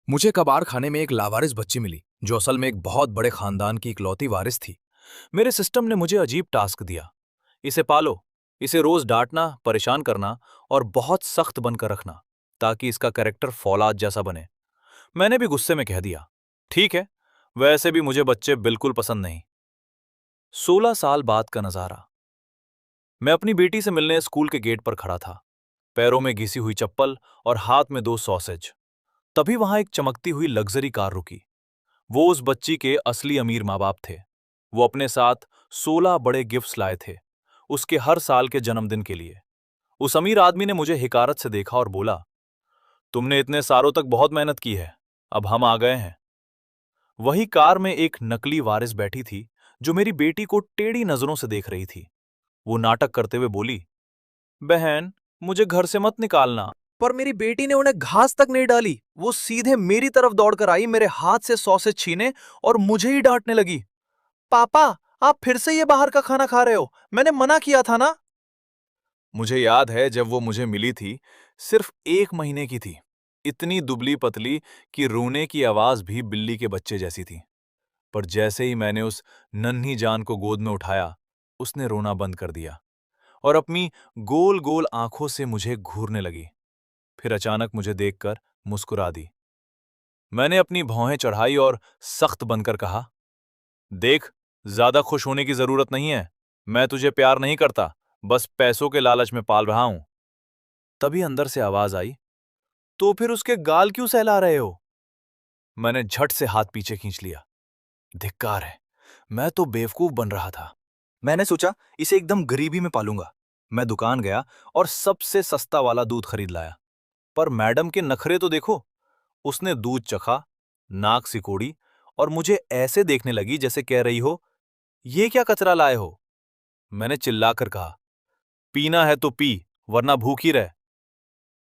मुझे कबाड़ खाने में एक लावारिस बच्ची मिली जो असल में एक बहुत बड़े खानदान की इकलौती वारिस थी। मेरे सिस्टम ने मुझे अजीब टास्क दिया। इसे पालो, इसे रोज डांटना, परेशान करना और बहुत सख्त बनकर रखना ताकि इसका कैरेक्टर फौलाद जैसा बने। मैंने भी गुस्से में कह दिया, ठीक है, वैसे भी मुझे बच्चे बिल्कुल पसंद नहीं। 16 साल बाद का नजारा। मैं अपनी बेटी से मिलने स्कूल के गेट पर खड़ा था, पैरों में घिसी हुई चप्पल और हाथ में 2 सॉसेज। तभी वहां एक चमकती हुई लग्जरी कार रुकी। वो उस बच्ची के असली अमीर माँ बाप थे। वो अपने साथ 16 बड़े गिफ्ट्स लाए थे, उसके हर साल के जन्मदिन के लिए। उस अमीर आदमी ने मुझे हिकारत से देखा और बोला, तुमने इतने सालों तक बहुत मेहनत की है, अब हम आ गए हैं। वही कार में एक नकली वारिस बैठी थी जो मेरी बेटी को टेढ़ी नजरों से देख रही थी। वो नाटक करते हुए बोली, बहन, मुझे घर से मत निकालना। पर मेरी बेटी ने उन्हें घास तक नहीं डाली। वो सीधे मेरी तरफ दौड़कर आई, मेरे हाथ से सॉसेज छीने और मुझे ही डांटने लगी। पापा, आप फिर से ये बाहर का खाना खा रहे हो, मैंने मना किया था ना। मुझे याद है जब वो मुझे मिली थी, सिर्फ 1 महीने की थी, इतनी दुबली पतली कि रोने की आवाज भी बिल्ली के बच्चे जैसी थी। पर जैसे ही मैंने उस नन्ही जान को गोद में उठाया, उसने रोना बंद कर दिया और अपनी गोल गोल आंखों से मुझे घूरने लगी। फिर अचानक मुझे देखकर मुस्कुरा दी। मैंने अपनी भौहें चढ़ाई और सख्त बनकर कहा, देख, ज्यादा खुश होने की जरूरत नहीं है। मैं तुझे प्यार नहीं करता, बस पैसों के लालच में पाल रहा हूं। तभी अंदर से आवाज आई, तो फिर उसके गाल क्यों सहला रहे हो? मैंने झट से हाथ पीछे खींच लिया। धिक्कार है, मैं तो बेवकूफ बन रहा था। मैंने सोचा इसे एकदम गरीबी में पालूंगा। मैं दुकान गया और सबसे सस्ता वाला दूध खरीद लाया। पर मैडम के नखरे तो देखो। उसने दूध चखा, नाक सिकोड़ी और मुझे ऐसे देखने लगी जैसे कह रही हो, ये क्या कचरा लाए हो? मैंने चिल्लाकर कहा, पीना है तो पी, वरना भूखी रह।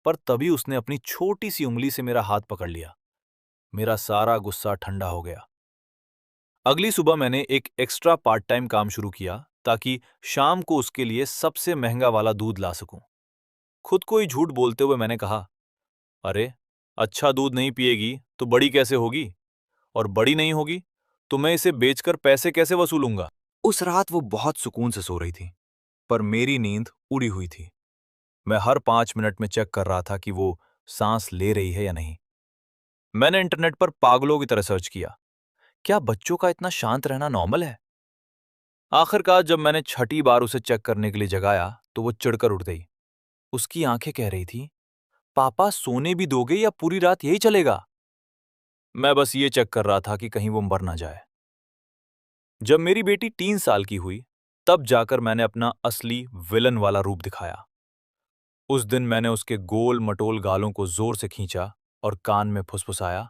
पर तभी उसने अपनी छोटी सी उंगली से मेरा हाथ पकड़ लिया। मेरा सारा गुस्सा ठंडा हो गया। अगली सुबह मैंने एक एक्स्ट्रा पार्ट टाइम काम शुरू किया ताकि शाम को उसके लिए सबसे महंगा वाला दूध ला सकूं। खुद को ही झूठ बोलते हुए मैंने कहा, अरे, अच्छा दूध नहीं पिएगी तो बड़ी कैसे होगी? और बड़ी नहीं होगी तो मैं इसे बेचकर पैसे कैसे वसूलूंगा? उस रात वो बहुत सुकून से सो रही थी, पर मेरी नींद उड़ी हुई थी। मैं हर 5 मिनट में चेक कर रहा था कि वो सांस ले रही है या नहीं। मैंने इंटरनेट पर पागलों की तरह सर्च किया, क्या बच्चों का इतना शांत रहना नॉर्मल है? आखिरकार जब मैंने छठी बार उसे चेक करने के लिए जगाया तो वो चिढ़कर उठ गई। उसकी आंखें कह रही थी, पापा सोने भी दोगे या पूरी रात यही चलेगा? मैं बस ये चेक कर रहा था कि कहीं वो मर ना जाए। जब मेरी बेटी 3 साल की हुई, तब जाकर मैंने अपना असली विलन वाला रूप दिखाया। उस दिन मैंने उसके गोल मटोल गालों को जोर से खींचा और कान में फुसफुसाया,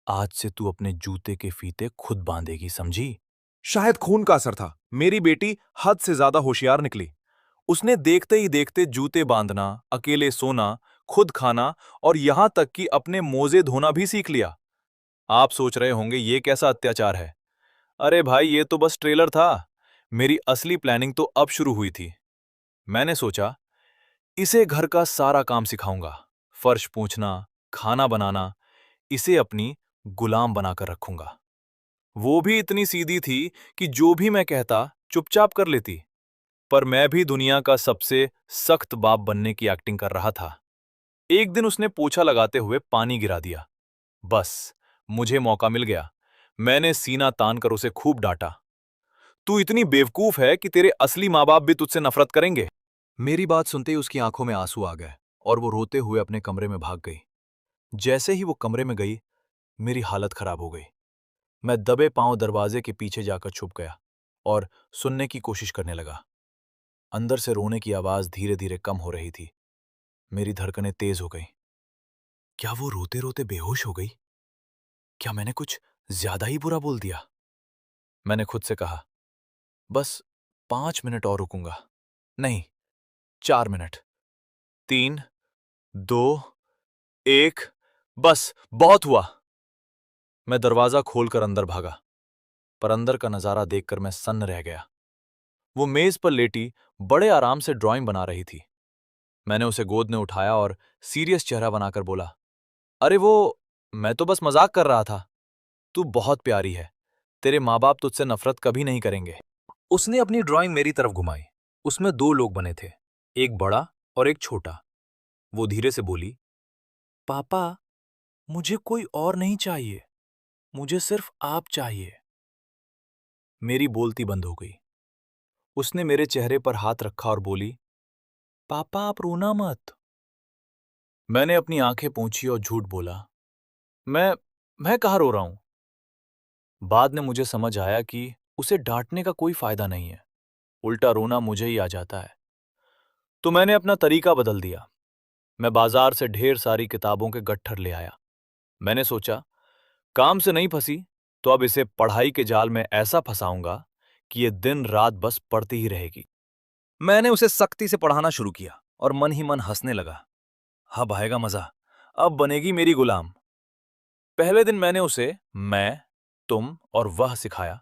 आज से तू अपने जूते के फीते खुद बांधेगी, समझी? शायद खून का असर था। मेरी बेटी हद से ज्यादा होशियार निकली। उसने देखते ही देखते जूते बांधना, अकेले सोना, खुद खाना और यहां तक कि अपने मोजे धोना भी सीख लिया। आप सोच रहे होंगे ये कैसा अत्याचार है? अरे भाई, ये तो बस ट्रेलर था। मेरी असली प्लानिंग तो अब शुरू हुई थी। मैंने सोचा, इसे घर का सारा काम सिखाऊंगा, फर्श पोंछना, खाना बनाना, इसे अपनी गुलाम बनाकर रखूंगा। वो भी इतनी सीधी थी कि जो भी मैं कहता चुपचाप कर लेती। पर मैं भी दुनिया का सबसे सख्त बाप बनने की एक्टिंग कर रहा था। एक दिन उसने पोछा लगाते हुए पानी गिरा दिया। बस, मुझे मौका मिल गया। मैंने सीना तान कर उसे खूब डांटा। तू इतनी बेवकूफ है कि तेरे असली माँ बाप भी तुझसे नफरत करेंगे। मेरी बात सुनते ही उसकी आंखों में आंसू आ गए और वो रोते हुए अपने कमरे में भाग गई। जैसे ही वो कमरे में गई, मेरी हालत खराब हो गई। मैं दबे पांव दरवाजे के पीछे जाकर छुप गया और सुनने की कोशिश करने लगा। अंदर से रोने की आवाज धीरे धीरे कम हो रही थी। मेरी धड़कनें तेज हो गई। क्या वो रोते रोते बेहोश हो गई? क्या मैंने कुछ ज्यादा ही बुरा बोल दिया? मैंने खुद से कहा, बस 5 मिनट और रुकूंगा। नहीं, 4 मिनट। 3, 2, 1। बस, बहुत हुआ। मैं दरवाजा खोलकर अंदर भागा, पर अंदर का नजारा देखकर मैं सन्न रह गया। वो मेज पर लेटी बड़े आराम से ड्राइंग बना रही थी। मैंने उसे गोद में उठाया और सीरियस चेहरा बनाकर बोला, अरे वो मैं तो बस मजाक कर रहा था। तू बहुत प्यारी है। तेरे माँ बाप तुझसे नफरत कभी नहीं करेंगे। उसने अपनी ड्राइंग मेरी तरफ घुमाई। उसमें दो लोग बने थे, एक बड़ा और एक छोटा। वो धीरे से बोली, पापा, मुझे कोई और नहीं चाहिए, मुझे सिर्फ आप चाहिए। मेरी बोलती बंद हो गई। उसने मेरे चेहरे पर हाथ रखा और बोली, पापा आप रोना मत। मैंने अपनी आंखें पोंछी और झूठ बोला, मैं मैं कहाँ रो रहा हूं। बाद में मुझे समझ आया कि उसे डांटने का कोई फायदा नहीं है, उल्टा रोना मुझे ही आ जाता है। तो मैंने अपना तरीका बदल दिया। मैं बाजार से ढेर सारी किताबों के गट्ठर ले आया। मैंने सोचा, काम से नहीं फंसी तो अब इसे पढ़ाई के जाल में ऐसा फंसाऊंगा कि ये दिन रात बस पढ़ती ही रहेगी। मैंने उसे सख्ती से पढ़ाना शुरू किया और मन ही मन हंसने लगा। अब आएगा मजा, अब बनेगी मेरी गुलाम। पहले दिन मैंने उसे मैं, तुम और वह सिखाया।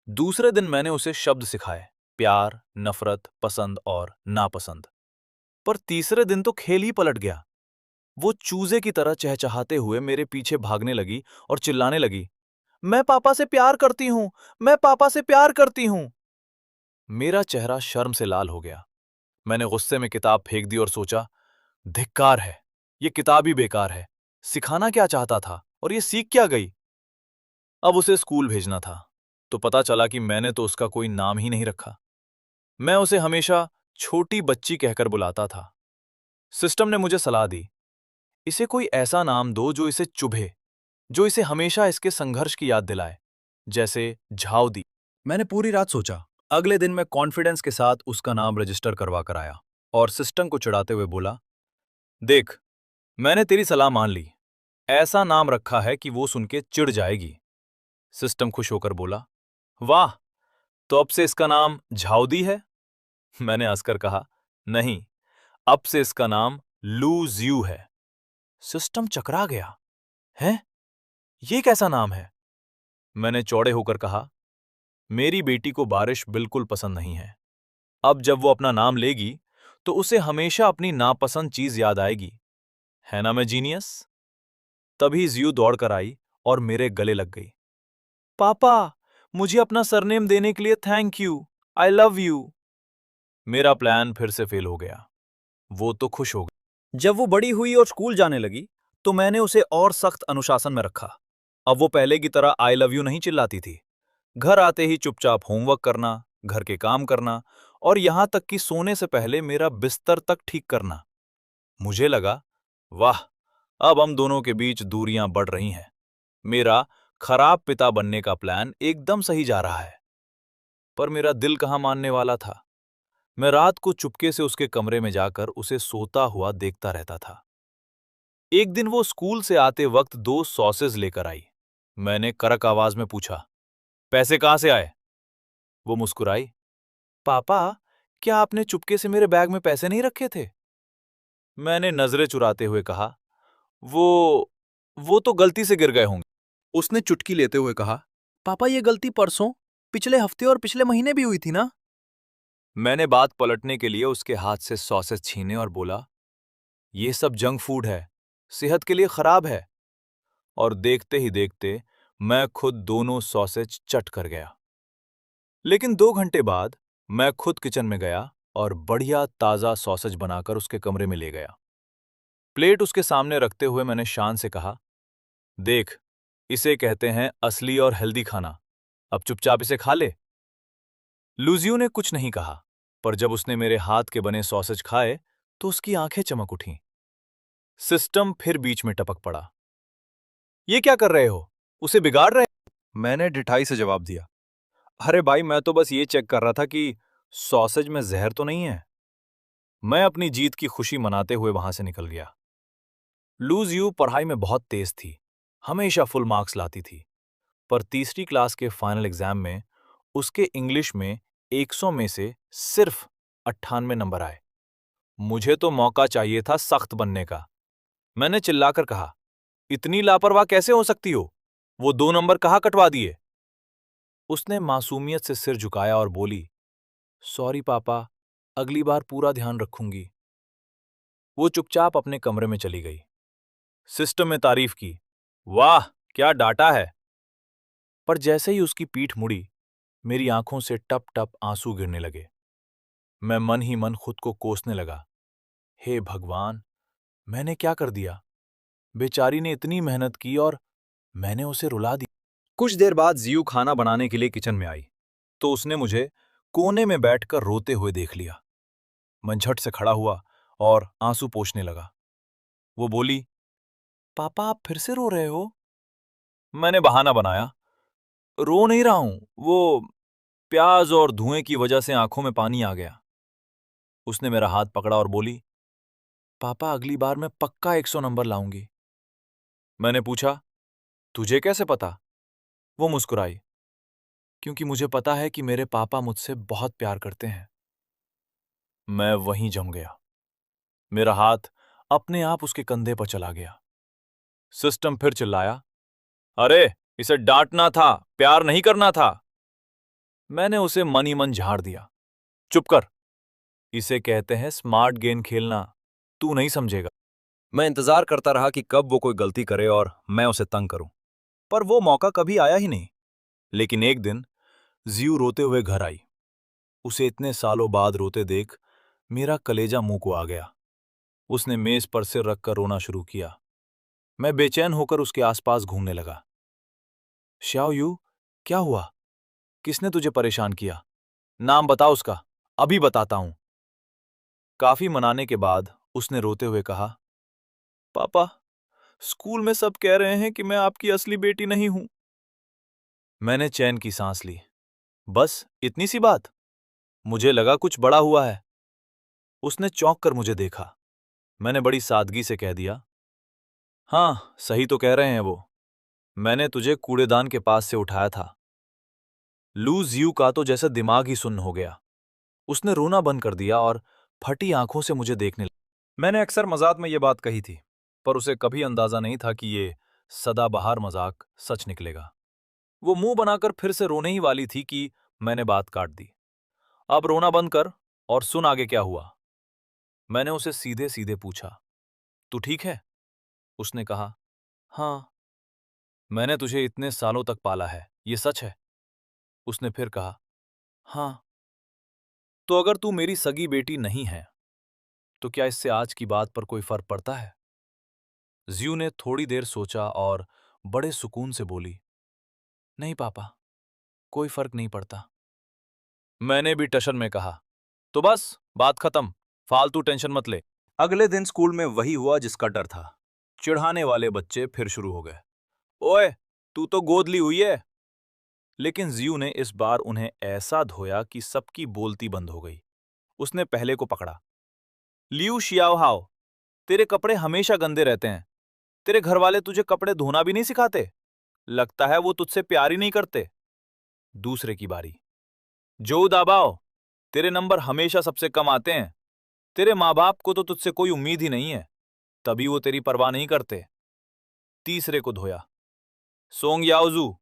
दूसरे दिन मैंने उसे शब्द सिखाए, प्यार, नफरत, पसंद और नापसंद। पर तीसरे दिन तो खेल ही पलट गया। वो चूजे की तरह चहचहाते हुए मेरे पीछे भागने लगी और चिल्लाने लगी, मैं पापा से प्यार करती हूं, मैं पापा से प्यार करती हूं। मेरा चेहरा शर्म से लाल हो गया। मैंने गुस्से में किताब फेंक दी और सोचा, धिक्कार है, ये किताब ही बेकार है। सिखाना क्या चाहता था और ये सीख क्या गई। अब उसे स्कूल भेजना था, तो पता चला कि मैंने तो उसका कोई नाम ही नहीं रखा। मैं उसे हमेशा छोटी बच्ची कहकर बुलाता था। सिस्टम ने मुझे सलाह दी, इसे कोई ऐसा नाम दो जो इसे चुभे, जो इसे हमेशा इसके संघर्ष की याद दिलाए, जैसे झाउदी। मैंने पूरी रात सोचा। अगले दिन मैं कॉन्फिडेंस के साथ उसका नाम रजिस्टर करवा कर आया और सिस्टम को चिढ़ाते हुए बोला, देख, मैंने तेरी सलाह मान ली। ऐसा नाम रखा है कि वो सुन के चिढ़ जाएगी। सिस्टम खुश होकर बोला, वाह, तो अब से इसका नाम झाउदी है। मैंने हंसकर कहा, नहीं, अब से इसका नाम लूज यू है। सिस्टम चकरा गया। है, ये कैसा नाम है। मैंने चौड़े होकर कहा, मेरी बेटी को बारिश बिल्कुल पसंद नहीं है। अब जब वो अपना नाम लेगी तो उसे हमेशा अपनी नापसंद चीज याद आएगी। है ना मैं जीनियस। तभी जियू दौड़कर आई और मेरे गले लग गई। पापा, मुझे अपना सरनेम देने के लिए thank you, I love you. मेरा प्लान फिर से फेल हो गया। वो तो खुश हो गई। जब वो बड़ी हुई और स्कूल जाने लगी तो मैंने उसे और सख्त अनुशासन में रखा। अब वो पहले की तरह आई लव यू नहीं चिल्लाती थी। घर आते ही चुपचाप होमवर्क करना, घर के काम करना और यहां तक कि सोने से पहले मेरा बिस्तर तक ठीक करना। मुझे लगा, वाह, अब हम दोनों के बीच दूरियां बढ़ रही हैं। मेरा खराब पिता बनने का प्लान एकदम सही जा रहा है। पर मेरा दिल कहां मानने वाला था। मैं रात को चुपके से उसके कमरे में जाकर उसे सोता हुआ देखता रहता था। एक दिन वो स्कूल से आते वक्त दो सॉसेज लेकर आई। मैंने कड़क आवाज में पूछा, पैसे कहां से आए। वो मुस्कुराई, पापा, क्या आपने चुपके से मेरे बैग में पैसे नहीं रखे थे। मैंने नजरें चुराते हुए कहा, वो वो तो गलती से गिर गए होंगे। उसने चुटकी लेते हुए कहा, पापा, ये गलती परसों, पिछले हफ्ते और पिछले महीने भी हुई थी ना। मैंने बात पलटने के लिए उसके हाथ से सॉसेज छीने और बोला, ये सब जंक फूड है, सेहत के लिए खराब है। और देखते ही देखते मैं खुद दोनों सॉसेज चट कर गया। लेकिन 2 घंटे बाद मैं खुद किचन में गया और बढ़िया ताजा सॉसेज बनाकर उसके कमरे में ले गया। प्लेट उसके सामने रखते हुए मैंने शान से कहा, देख, इसे कहते हैं असली और हेल्दी खाना, अब चुपचाप इसे खा ले। लूजियो ने कुछ नहीं कहा, पर जब उसने मेरे हाथ के बने सॉसेज खाए तो उसकी आंखें चमक उठीं। सिस्टम फिर बीच में टपक पड़ा, ये क्या कर रहे हो, उसे बिगाड़ रहे। मैंने ढिठाई से जवाब दिया, अरे भाई, मैं तो बस ये चेक कर रहा था कि सॉसेज में जहर तो नहीं है। मैं अपनी जीत की खुशी मनाते हुए वहां से निकल गया। लूज यू पढ़ाई में बहुत तेज थी, हमेशा फुल मार्क्स लाती थी। पर तीसरी क्लास के फाइनल एग्जाम में उसके इंग्लिश में 100 में से सिर्फ 98 नंबर आए। मुझे तो मौका चाहिए था सख्त बनने का। मैंने चिल्लाकर कहा, इतनी लापरवाह कैसे हो सकती हो, वो 2 नंबर कहाँ कटवा दिए। उसने मासूमियत से सिर झुकाया और बोली, सॉरी पापा, अगली बार पूरा ध्यान रखूंगी। वो चुपचाप अपने कमरे में चली गई। सिस्टम में तारीफ की, वाह, क्या डाटा है। पर जैसे ही उसकी पीठ मुड़ी, मेरी आंखों से टप टप आंसू गिरने लगे। मैं मन ही मन खुद को कोसने लगा। हे भगवान, मैंने क्या कर दिया? बेचारी ने इतनी मेहनत की और मैंने उसे रुला दिया। कुछ देर बाद जियू खाना बनाने के लिए किचन में आई, तो उसने मुझे कोने में बैठकर रोते हुए देख लिया। मैं झट से खड़ा हुआ और आंसू पोंछने लगा। वो बोली, पापा आप फिर से रो रहे हो? मैंने बहाना बनाया, रो नहीं रहा हूं, वो प्याज और धुएं की वजह से आंखों में पानी आ गया। उसने मेरा हाथ पकड़ा और बोली, पापा अगली बार मैं पक्का 100 नंबर लाऊंगी। मैंने पूछा, तुझे कैसे पता? वो मुस्कुराई, क्योंकि मुझे पता है कि मेरे पापा मुझसे बहुत प्यार करते हैं। मैं वहीं जम गया। मेरा हाथ अपने आप उसके कंधे पर चला गया। सिस्टम फिर चिल्लाया, अरे, इसे डांटना था, प्यार नहीं करना था। मैंने उसे मन ही मन झाड़ दिया। चुप कर, इसे कहते हैं स्मार्ट गेम खेलना, तू नहीं समझेगा। मैं इंतजार करता रहा कि कब वो कोई गलती करे और मैं उसे तंग करूं, पर वो मौका कभी आया ही नहीं। लेकिन एक दिन जियू रोते हुए घर आई। उसे इतने सालों बाद रोते देख मेरा कलेजा मुंह को आ गया। उसने मेज पर सिर रखकर रोना शुरू किया। मैं बेचैन होकर उसके आसपास घूमने लगा। श्याओ यू, क्या हुआ? किसने तुझे परेशान किया? नाम बता उसका, अभी बताता हूं। काफी मनाने के बाद उसने रोते हुए कहा, पापा, स्कूल में सब कह रहे हैं कि मैं आपकी असली बेटी नहीं हूं। मैंने चैन की सांस ली। बस इतनी सी बात? मुझे लगा कुछ बड़ा हुआ है। उसने चौंक कर मुझे देखा। मैंने बड़ी सादगी से कह दिया, हाँ, सही तो कह रहे हैं वो। मैंने तुझे कूड़ेदान के पास से उठाया था। लूज यू का तो जैसे दिमाग ही सुन्न हो गया। उसने रोना बंद कर दिया और फटी आंखों से मुझे देखने लगा। मैंने अक्सर मजाक में ये बात कही थी, पर उसे कभी अंदाजा नहीं था कि ये सदाबहार मजाक सच निकलेगा। वो मुंह बनाकर फिर से रोने ही वाली थी कि मैंने बात काट दी। अब रोना बंद कर और सुन आगे क्या हुआ। मैंने उसे सीधे सीधे पूछा, तू ठीक है? उसने कहा, हाँ। मैंने तुझे इतने सालों तक पाला है, ये सच है? उसने फिर कहा, हाँ। तो अगर तू मेरी सगी बेटी नहीं है, तो क्या इससे आज की बात पर कोई फर्क पड़ता है? ज्यू ने थोड़ी देर सोचा और बड़े सुकून से बोली, नहीं पापा, कोई फर्क नहीं पड़ता। मैंने भी टशन में कहा, तो बस बात खत्म, फालतू टेंशन मत ले। अगले दिन स्कूल में वही हुआ जिसका डर था। चिढ़ाने वाले बच्चे फिर शुरू हो गए, ओए, तू तो गोद ली हुई है। लेकिन जियू ने इस बार उन्हें ऐसा धोया कि सबकी बोलती बंद हो गई। उसने पहले को पकड़ा, लियू शियाओहाओ, तेरे कपड़े हमेशा गंदे रहते हैं। तेरे घर वाले तुझे कपड़े धोना भी नहीं सिखाते। लगता है वो तुझसे प्यार ही नहीं करते। दूसरे की बारी, जो दाबाओ, तेरे नंबर हमेशा सबसे कम आते हैं। तेरे माँ बाप को तो तुझसे कोई उम्मीद ही नहीं है, तभी वो तेरी परवाह नहीं करते। तीसरे को धोया, सोंग याओजू,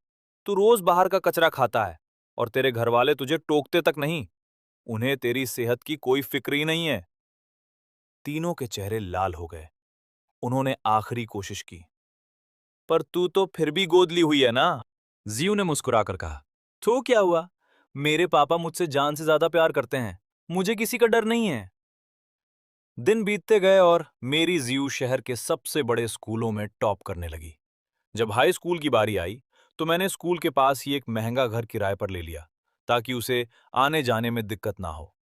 तू रोज बाहर का कचरा खाता है और तेरे घर वाले तुझे टोकते तक नहीं। उन्हें तेरी सेहत की कोई फिक्र ही नहीं है। तीनों के चेहरे लाल हो गए। उन्होंने आखिरी कोशिश की, पर तू तो फिर भी गोद ली हुई है ना? जियू ने मुस्कुराकर कहा, तो क्या हुआ? मेरे पापा मुझसे जान से ज्यादा प्यार करते हैं। मुझे किसी का डर नहीं है। दिन बीतते गए और मेरी जियू शहर के सबसे बड़े स्कूलों में टॉप करने लगी। जब हाई स्कूल की बारी आई, तो मैंने स्कूल के पास ही एक महंगा घर किराए पर ले लिया, ताकि उसे आने जाने में दिक्कत ना हो।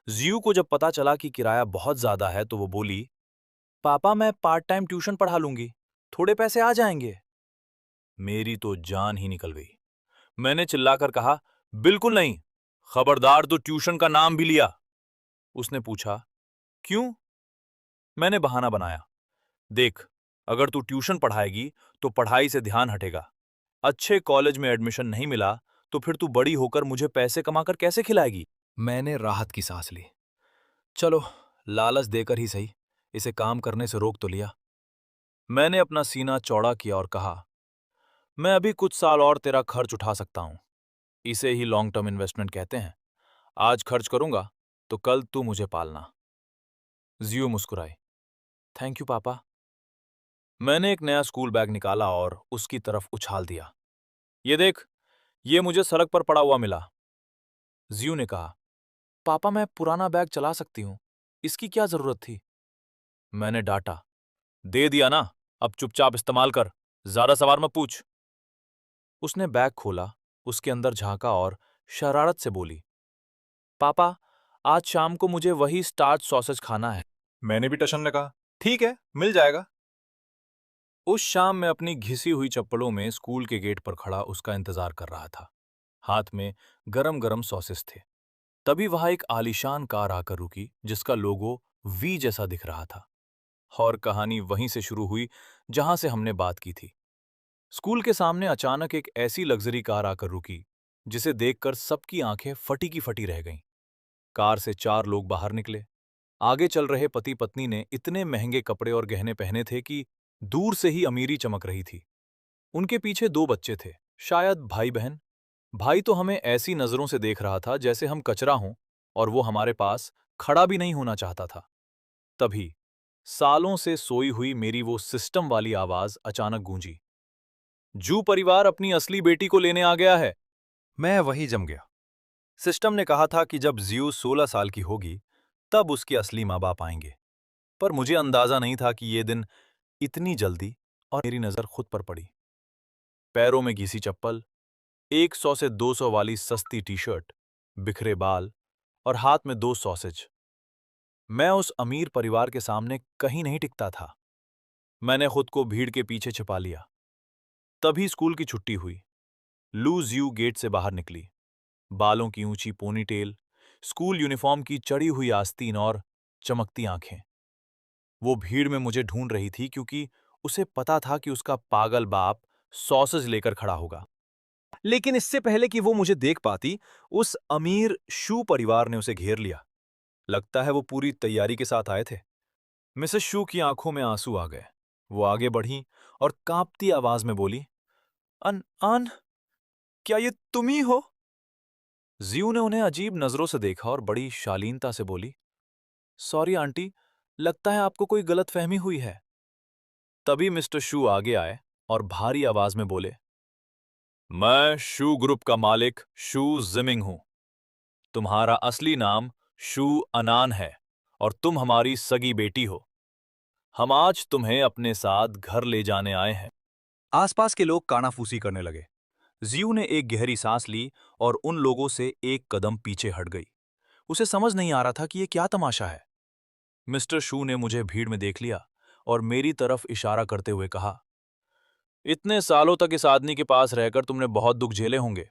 जियू को जब पता चला कि किराया बहुत ज्यादा है, तो वो बोली, पापा मैं पार्ट टाइम ट्यूशन पढ़ा लूंगी, थोड़े पैसे आ जाएंगे। मेरी तो जान ही निकल गई। मैंने चिल्लाकर कहा, बिल्कुल नहीं, खबरदार तो ट्यूशन का नाम भी लिया। उसने पूछा, क्यों? मैंने बहाना बनाया, देख, अगर तू ट्यूशन पढ़ाएगी तो पढ़ाई से ध्यान हटेगा। अच्छे कॉलेज में एडमिशन नहीं मिला तो फिर तू बड़ी होकर मुझे पैसे कमाकर कैसे खिलाएगी? मैंने राहत की सांस ली। चलो, लालच देकर ही सही, इसे काम करने से रोक तो लिया। मैंने अपना सीना चौड़ा किया और कहा, मैं अभी कुछ साल और तेरा खर्च उठा सकता हूं। इसे ही लॉन्ग टर्म इन्वेस्टमेंट कहते हैं। आज खर्च करूंगा तो कल तू मुझे पालना। जियो मुस्कुराई, थैंक यू पापा। मैंने एक नया स्कूल बैग निकाला और उसकी तरफ उछाल दिया। ये देख, ये मुझे सड़क पर पड़ा हुआ मिला। जियो ने कहा, पापा मैं पुराना बैग चला सकती हूँ, इसकी क्या जरूरत थी? मैंने डांटा, दे दिया ना, अब चुपचाप इस्तेमाल कर, ज्यादा सवाल मत पूछ। उसने बैग खोला, उसके अंदर झांका और शरारत से बोली, पापा आज शाम को मुझे वही स्टार्च सॉसेज खाना है। मैंने भी टशन लगा, ठीक है, मिल जाएगा। उस शाम मैं अपनी घिसी हुई चप्पलों में स्कूल के गेट पर खड़ा उसका इंतजार कर रहा था। हाथ में गरम गरम सॉसेस थे। तभी वहां एक आलीशान कार आकर रुकी जिसका लोगो वी जैसा दिख रहा था। और कहानी वहीं से शुरू हुई जहां से हमने बात की थी। स्कूल के सामने अचानक एक ऐसी लग्जरी कार आकर रुकी जिसे देखकर सबकी आंखें फटी की फटी रह गईं। कार से 4 लोग बाहर निकले। आगे चल रहे पति पत्नी ने इतने महंगे कपड़े और गहने पहने थे कि दूर से ही अमीरी चमक रही थी। उनके पीछे 2 बच्चे थे, शायद भाई बहन। भाई तो हमें ऐसी नजरों से देख रहा था जैसे हम कचरा हों, और वो हमारे पास खड़ा भी नहीं होना चाहता था। तभी सालों से सोई हुई मेरी वो सिस्टम वाली आवाज अचानक गूंजी, जू परिवार अपनी असली बेटी को लेने आ गया है। मैं वही जम गया। सिस्टम ने कहा था कि जब जियो 16 साल की होगी तब उसके असली माँ बाप आएंगे। पर मुझे अंदाजा नहीं था कि ये दिन इतनी जल्दी। और मेरी नजर खुद पर पड़ी। पैरों में घिसी चप्पल, 100 से 200 वाली सस्ती टी शर्ट, बिखरे बाल और हाथ में 2 सॉसेज। मैं उस अमीर परिवार के सामने कहीं नहीं टिकता था। मैंने खुद को भीड़ के पीछे छिपा लिया। तभी स्कूल की छुट्टी हुई। लूज यू गेट से बाहर निकली। बालों की ऊंची पोनीटेल, स्कूल यूनिफॉर्म की चढ़ी हुई आस्तीन और चमकती आंखें। वो भीड़ में मुझे ढूंढ रही थी क्योंकि उसे पता था कि उसका पागल बाप सॉसेज लेकर खड़ा होगा। लेकिन इससे पहले कि वो मुझे देख पाती, उस अमीर शू परिवार ने उसे घेर लिया। लगता है वो पूरी तैयारी के साथ आए थे। मिसेस शू की आंखों में आंसू आ गए। वो आगे बढ़ी और कांपती आवाज में बोली, अन अन क्या ये तुम ही हो? जियो ने उन्हें अजीब नजरों से देखा और बड़ी शालीनता से बोली, सॉरी आंटी, लगता है आपको कोई गलतफहमी हुई है। तभी मिस्टर शू आगे आए और भारी आवाज में बोले, मैं शू ग्रुप का मालिक शू जिमिंग हूं। तुम्हारा असली नाम शू अनान है और तुम हमारी सगी बेटी हो। हम आज तुम्हें अपने साथ घर ले जाने आए हैं। आसपास के लोग कानाफूसी करने लगे। जियो ने एक गहरी सांस ली और उन लोगों से एक कदम पीछे हट गई। उसे समझ नहीं आ रहा था कि ये क्या तमाशा है। मिस्टर शू ने मुझे भीड़ में देख लिया और मेरी तरफ इशारा करते हुए कहा, इतने सालों तक इस आदमी के पास रहकर तुमने बहुत दुख झेले होंगे।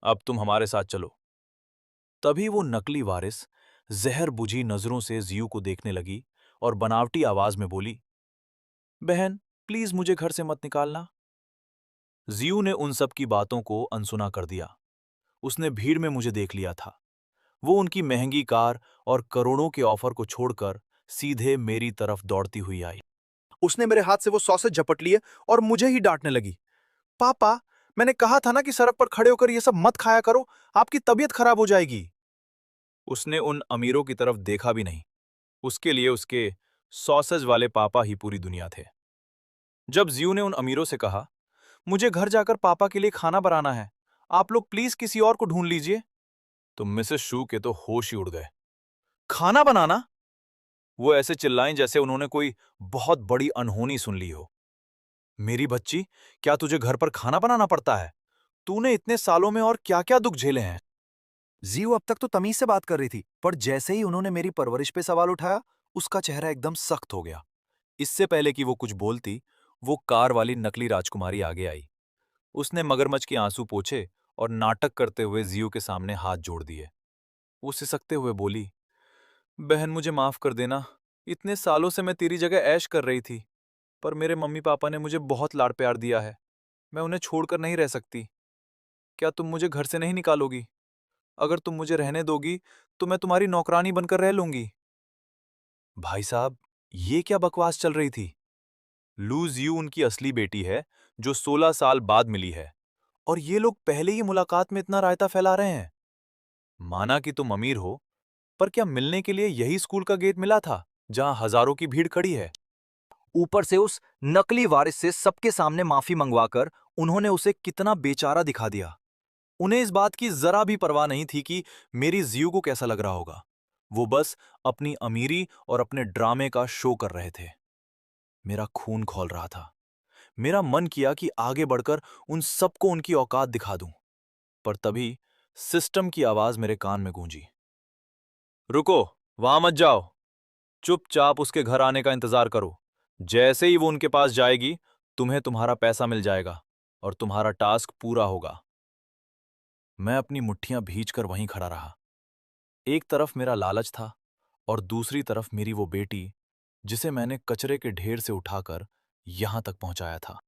अब तुम हमारे साथ चलो। तभी वो नकली वारिस जहर बुझी नजरों से जियो को देखने लगी और बनावटी आवाज में बोली, बहन प्लीज मुझे घर से मत निकालना। जियो ने उन सब की बातों को अनसुना कर दिया। उसने भीड़ में मुझे देख लिया था। वो उनकी महंगी कार और करोड़ों के ऑफर को छोड़कर सीधे मेरी तरफ दौड़ती हुई आई। उसने मेरे हाथ से वो सॉसेज झपट लिए और मुझे ही डांटने लगी। पापा, मैंने कहा था ना कि सड़क पर खड़े होकर ये सब मत खाया करो, आपकी तबीयत खराब हो जाएगी। उसने उन अमीरों की तरफ देखा भी नहीं। उसके लिए उसके सॉसेज वाले पापा ही पूरी दुनिया थे। जब जियो ने उन अमीरों से कहा, मुझे घर जाकर पापा के लिए खाना बनाना है, आप लोग प्लीज किसी और को ढूंढ लीजिए, तो मिसेस शू के तो होश ही उड़ गए। खाना बनाना? वो ऐसे चिल्लाएं जैसे उन्होंने कोई बहुत बड़ी अनहोनी सुन ली हो। मेरी बच्ची, क्या तुझे घर पर खाना बनाना पड़ता है? तूने इतने सालों में और क्या क्या दुख झेले हैं? जियो अब तक तो तमीज से बात कर रही थी, पर जैसे ही उन्होंने मेरी परवरिश पे सवाल उठाया, उसका चेहरा एकदम सख्त हो गया। इससे पहले कि वो कुछ बोलती, वो कार वाली नकली राजकुमारी आगे आई। उसने मगरमच्छ के आंसू पोंछे और नाटक करते हुए जियो के सामने हाथ जोड़ दिए। वो सिसकते हुए बोली, बहन मुझे माफ कर देना। इतने सालों से मैं तेरी जगह ऐश कर रही थी, पर मेरे मम्मी पापा ने मुझे बहुत लाड प्यार दिया है। मैं उन्हें छोड़कर नहीं रह सकती। क्या तुम मुझे घर से नहीं निकालोगी? अगर तुम मुझे रहने दोगी तो मैं तुम्हारी नौकरानी बनकर रह लूंगी। भाई साहब, ये क्या बकवास चल रही थी? लूज यू उनकी असली बेटी है जो 16 साल बाद मिली है, और ये लोग पहले ही मुलाकात में इतना रायता फैला रहे हैं। माना कि तुम अमीर हो, पर क्या मिलने के लिए यही स्कूल का गेट मिला था जहां हजारों की भीड़ खड़ी है? ऊपर से उस नकली वारिस से सबके सामने माफी मंगवाकर उन्होंने उसे कितना बेचारा दिखा दिया। उन्हें इस बात की जरा भी परवाह नहीं थी कि मेरी जियो को कैसा लग रहा होगा। वो बस अपनी अमीरी और अपने ड्रामे का शो कर रहे थे। मेरा खून खौल रहा था। मेरा मन किया कि आगे बढ़कर उन सबको उनकी औकात दिखा दूं, पर तभी सिस्टम की आवाज मेरे कान में गूंजी। रुको, वहां मत जाओ। चुपचाप उसके घर आने का इंतजार करो। जैसे ही वो उनके पास जाएगी, तुम्हें तुम्हारा पैसा मिल जाएगा और तुम्हारा टास्क पूरा होगा। मैं अपनी मुट्ठियां भींचकर वहीं खड़ा रहा। एक तरफ मेरा लालच था और दूसरी तरफ मेरी वो बेटी, जिसे मैंने कचरे के ढेर से उठाकर यहां तक पहुंचाया था।